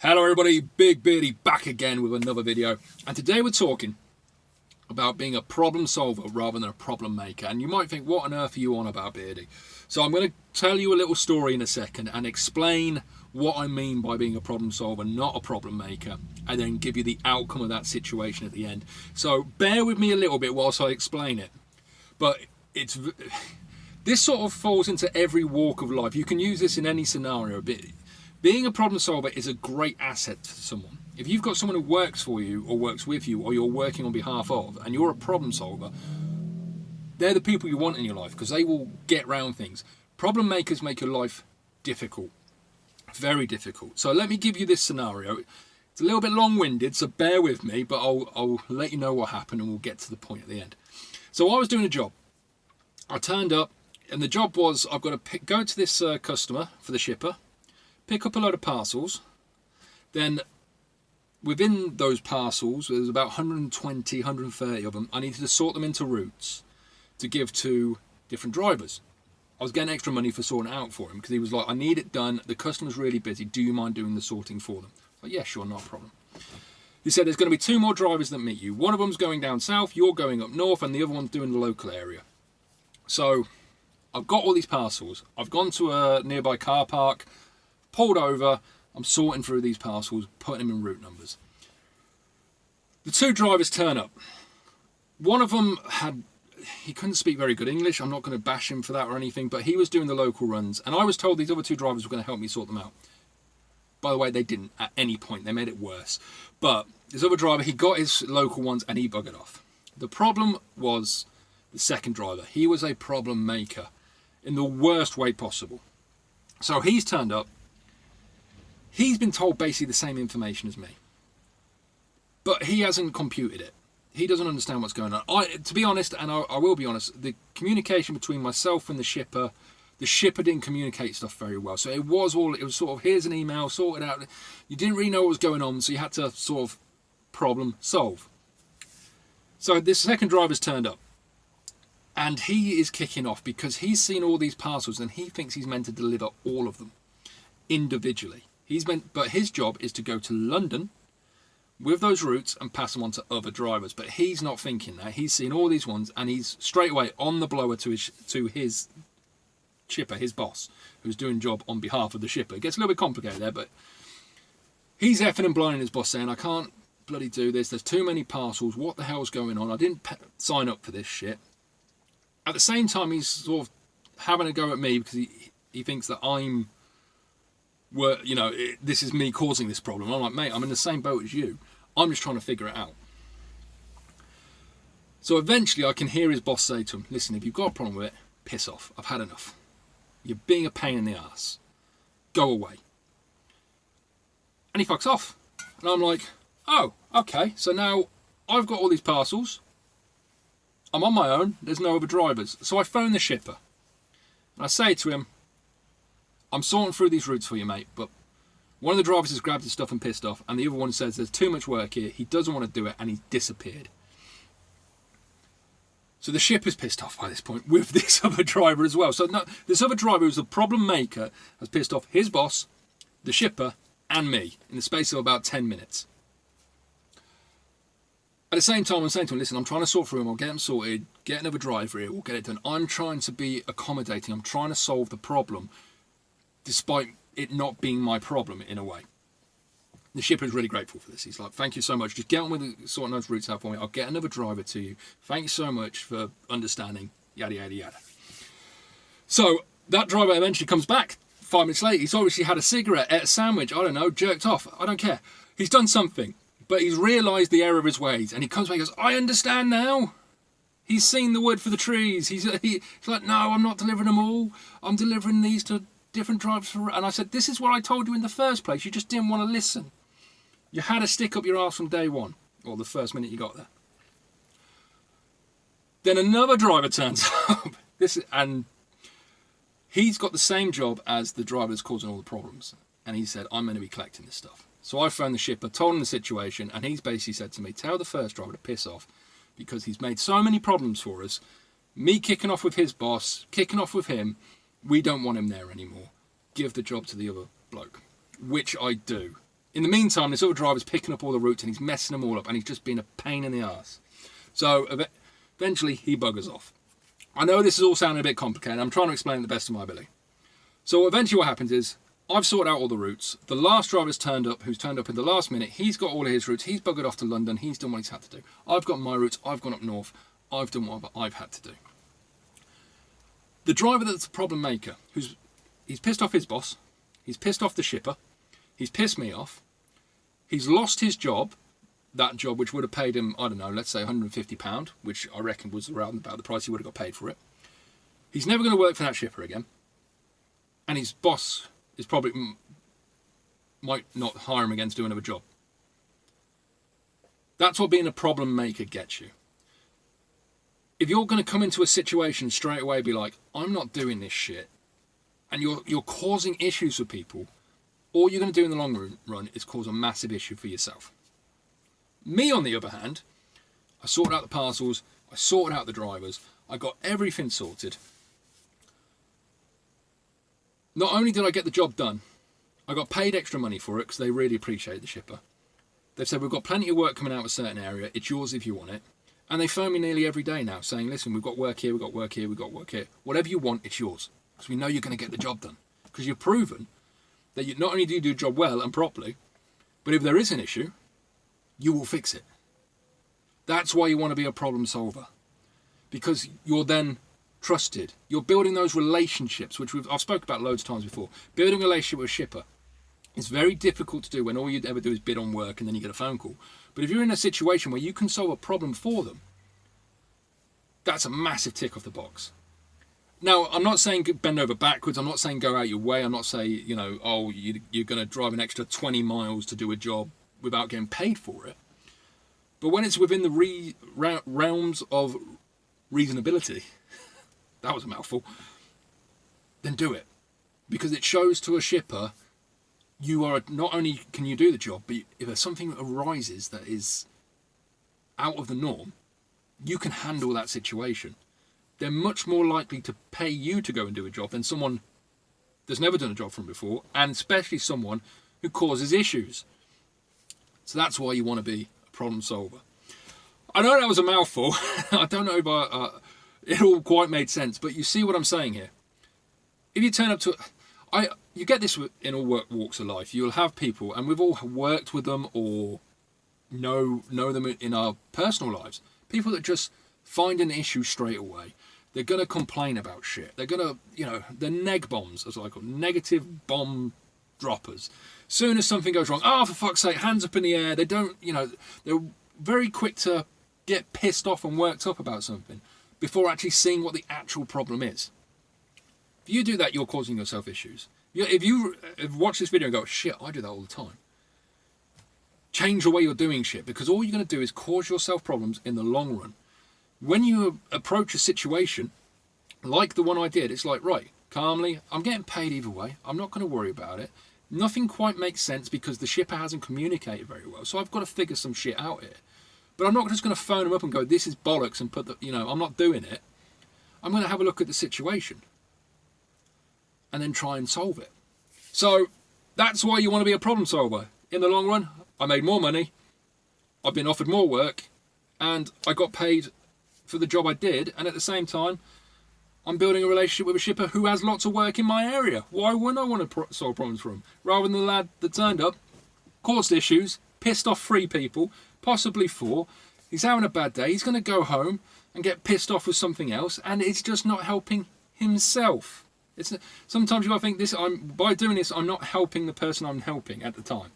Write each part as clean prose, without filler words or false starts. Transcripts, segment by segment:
Hello everybody, Big Beardy back again with another video, and today we're talking about being a problem solver rather than a problem maker. And you might think, what on earth are you on about, Beardy? So I'm going to tell you a little story in a second and explain what I mean by being a problem solver, not a problem maker, and then give you the outcome of that situation at the end. So bear with me a little bit whilst I explain it. But this sort of falls into every walk of life. You can use this in any scenario. Being a problem solver is a great asset to someone. If you've got someone who works for you or works with you or you're working on behalf of and you're a problem solver, they're the people you want in your life because they will get round things. Problem makers make your life difficult, very difficult. So let me give you this scenario. It's a little bit long-winded, so bear with me, but I'll let you know what happened and we'll get to the point at the end. So I was doing a job. I turned up and the job was I've got to go to this customer for the shipper, pick up a load of parcels, then within those parcels, there's about 120, 130 of them, I needed to sort them into routes to give to different drivers. I was getting extra money for sorting it out for him because he was like, I need it done, the customer's really busy, do you mind doing the sorting for them? I was like, yeah, sure, not a problem. He said, there's going to be two more drivers that meet you. One of them's going down south, you're going up north, and the other one's doing the local area. So I've got all these parcels. I've gone to a nearby car park, pulled over, I'm sorting through these parcels, putting them in route numbers. The two drivers turn up. One of them he couldn't speak very good English. I'm not going to bash him for that or anything, but he was doing the local runs, and I was told these other two drivers were going to help me sort them out. By the way, they didn't at any point. They made it worse. But this other driver, he got his local ones and he buggered off. The problem was the second driver. He was a problem maker in the worst way possible. So he's turned up. He's been told basically the same information as me, but he hasn't computed it. He doesn't understand what's going on. To be honest, and I will be honest, the communication between myself and the shipper didn't communicate stuff very well. So it was sort of, here's an email, sort it out. You didn't really know what was going on, so you had to sort of problem solve. So this second driver's turned up, and he is kicking off because he's seen all these parcels and he thinks he's meant to deliver all of them individually. But his job is to go to London with those routes and pass them on to other drivers. But he's not thinking that. He's seen all these ones and he's straight away on the blower to his shipper, his boss, who's doing job on behalf of the shipper. It gets a little bit complicated there, but he's effing and blinding his boss saying, I can't bloody do this. There's too many parcels. What the hell's going on? I didn't sign up for this shit. At the same time, he's sort of having a go at me because he thinks that this is me causing this problem. I'm like, mate, I'm in the same boat as you. I'm just trying to figure it out. So eventually I can hear his boss say to him, listen, if you've got a problem with it, piss off. I've had enough. You're being a pain in the ass. Go away. And he fucks off. And I'm like, oh, okay. So now I've got all these parcels. I'm on my own. There's no other drivers. So I phone the shipper. And I say to him, I'm sorting through these routes for you, mate, but one of the drivers has grabbed his stuff and pissed off, and the other one says there's too much work here, he doesn't want to do it, and he's disappeared. So the shipper's pissed off by this point with this other driver as well. So no, this other driver who's a problem maker has pissed off his boss, the shipper, and me in the space of about 10 minutes. At the same time, I'm saying to him, listen, I'm trying to sort through them, I'll get them sorted, get another driver here, we'll get it done. I'm trying to be accommodating, I'm trying to solve the problem, despite it not being my problem in a way. The shipper is really grateful for this. He's like, thank you so much. Just get on with sorting those routes out for me. I'll get another driver to you. Thank you so much for understanding, yada, yada, yada. So that driver eventually comes back 5 minutes later. He's obviously had a cigarette, ate a sandwich, I don't know, jerked off. I don't care. He's done something, but he's realised the error of his ways. And he comes back and goes, I understand now. He's seen the wood for the trees. He's like, no, I'm not delivering them all. I'm delivering these to different drivers. And I said, this is what I told you in the first place. You just didn't want to listen. You had a stick up your arse from day one, or the first minute you got there. Then another driver turns up, and he's got the same job as the driver that's causing all the problems. And he said, I'm going to be collecting this stuff. So I phoned the shipper, told him the situation, and he's basically said to me, tell the first driver to piss off, because he's made so many problems for us. Me kicking off with his boss, kicking off with him, we don't want him there anymore. Give the job to the other bloke. Which I do. In the meantime, this other driver's picking up all the routes and he's messing them all up and he's just being a pain in the arse. So eventually he buggers off. I know this is all sounding a bit complicated. I'm trying to explain it the best of my ability. So eventually what happens is I've sorted out all the routes. The last driver's turned up, who's turned up in the last minute. He's got all of his routes. He's buggered off to London. He's done what he's had to do. I've got my routes. I've gone up north. I've done what I've had to do. The driver that's the problem maker, he's pissed off his boss. He's pissed off the shipper. He's pissed me off. He's lost his job. That job, which would have paid him, I don't know, let's say £150, which I reckon was around about the price he would have got paid for it. He's never going to work for that shipper again. And his boss is probably might not hire him again to do another job. That's what being a problem maker gets you. If you're going to come into a situation straight away, be like, I'm not doing this shit, and you're causing issues for people, all you're going to do in the long run is cause a massive issue for yourself. Me, on the other hand, I sorted out the parcels, I sorted out the drivers, I got everything sorted. Not only did I get the job done, I got paid extra money for it because they really appreciate the shipper. They've said, we've got plenty of work coming out of a certain area, it's yours if you want it. And they phone me nearly every day now saying, listen, we've got work here, we've got work here, we've got work here. Whatever you want, it's yours. Because we know you're going to get the job done. Because you've proven that you not only do you do the job well and properly, but if there is an issue, you will fix it. That's why you want to be a problem solver. Because you're then trusted. You're building those relationships, which I've spoken about loads of times before. Building a relationship with a shipper is very difficult to do when all you'd ever do is bid on work and then you get a phone call. But if you're in a situation where you can solve a problem for them, that's a massive tick off the box. Now, I'm not saying bend over backwards. I'm not saying go out your way. I'm not saying, you're going to drive an extra 20 miles to do a job without getting paid for it. But when it's within the realms of reasonability, that was a mouthful, then do it. Because it shows to a shipper, you are not only can you do the job, but if something arises that is out of the norm, you can handle that situation. They're much more likely to pay you to go and do a job than someone that's never done a job from before, and especially someone who causes issues. So that's why you want to be a problem solver. I know that was a mouthful. I don't know if it all quite made sense, but you see what I'm saying here. If you turn up to... you get this in all walks of life. You'll have people, and we've all worked with them or know them in our personal lives. People that just find an issue straight away. They're going to complain about shit. They're going to, they're neg bombs, as I call them, negative bomb droppers. Soon as something goes wrong, oh, for fuck's sake, hands up in the air. They don't, they're very quick to get pissed off and worked up about something before actually seeing what the actual problem is. If you do that, you're causing yourself issues. If you watch this video and go, shit, I do that all the time, change the way you're doing shit, because all you're going to do is cause yourself problems in the long run. When you approach a situation like the one I did, it's like, right, calmly, I'm getting paid either way. I'm not going to worry about it. Nothing quite makes sense because the shipper hasn't communicated very well. So I've got to figure some shit out here. But I'm not just going to phone them up and go, this is bollocks, and put I'm not doing it. I'm going to have a look at the situation and then try and solve it. So that's why you want to be a problem solver. In the long run, I made more money, I've been offered more work, and I got paid for the job I did, and at the same time, I'm building a relationship with a shipper who has lots of work in my area. Why wouldn't I want to solve problems for him? Rather than the lad that turned up, caused issues, pissed off 3 people, possibly 4, he's having a bad day, he's going to go home and get pissed off with something else, and it's just not helping himself. Sometimes you got to think, by doing this, I'm not helping the person I'm helping at the time.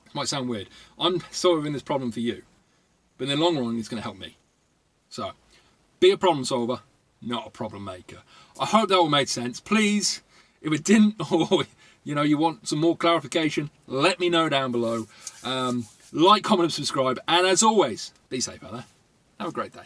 It might sound weird. I'm solving this problem for you, but in the long run, it's going to help me. So, be a problem solver, not a problem maker. I hope that all made sense. Please, if it didn't, or you want some more clarification, let me know down below. Like, comment, and subscribe. And as always, be safe out there. Have a great day.